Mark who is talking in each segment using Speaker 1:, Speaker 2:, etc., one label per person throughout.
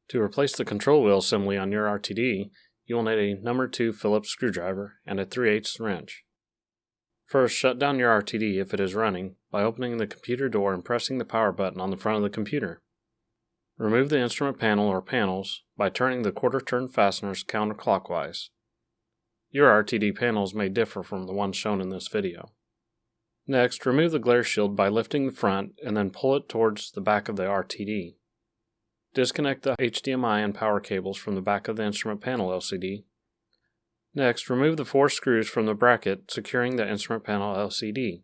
Speaker 1: To replace the control wheel assembly on your RTD, you will need a number 2 Phillips screwdriver and a 3/8 wrench. First, shut down your RTD if it is running by opening the computer door and pressing the power button on the front of the computer. Remove the instrument panel or panels by turning the quarter-turn fasteners counterclockwise. Your RTD panels may differ from the ones shown in this video. Next, remove the glare shield by lifting the front and then pull it towards the back of the RTD. Disconnect the HDMI and power cables from the back of the instrument panel LCD. Next, remove the 4 screws from the bracket securing the instrument panel LCD.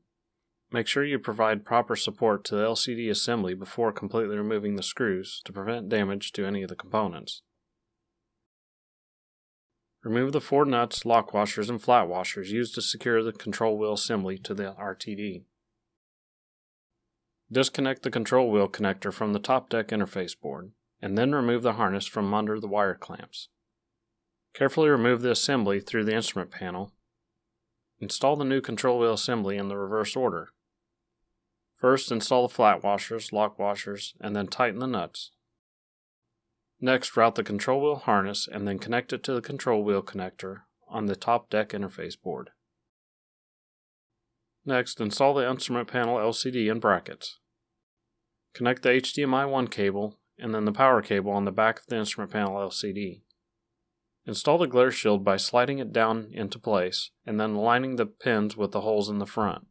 Speaker 1: Make sure you provide proper support to the LCD assembly before completely removing the screws to prevent damage to any of the components. Remove the 4 nuts, lock washers, and flat washers used to secure the control wheel assembly to the RTD. Disconnect the control wheel connector from the top deck interface board, and then remove the harness from under the wire clamps. Carefully remove the assembly through the instrument panel. Install the new control wheel assembly in the reverse order. First, install the flat washers, lock washers, and then tighten the nuts. Next, route the control wheel harness and then connect it to the control wheel connector on the top deck interface board. Next, install the instrument panel LCD and brackets. Connect the HDMI 1 cable and then the power cable on the back of the instrument panel LCD. Install the glare shield by sliding it down into place and then aligning the pins with the holes in the front.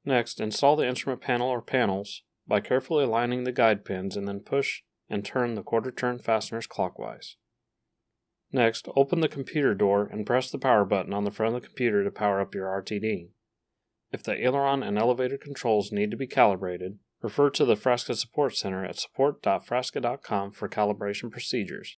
Speaker 1: Next, install the instrument panel or panels by carefully aligning the guide pins and then push and turn the quarter-turn fasteners clockwise. Next, open the computer door and press the power button on the front of the computer to power up your RTD. If the aileron and elevator controls need to be calibrated, refer to the Frasca Support Center at support.frasca.com for calibration procedures.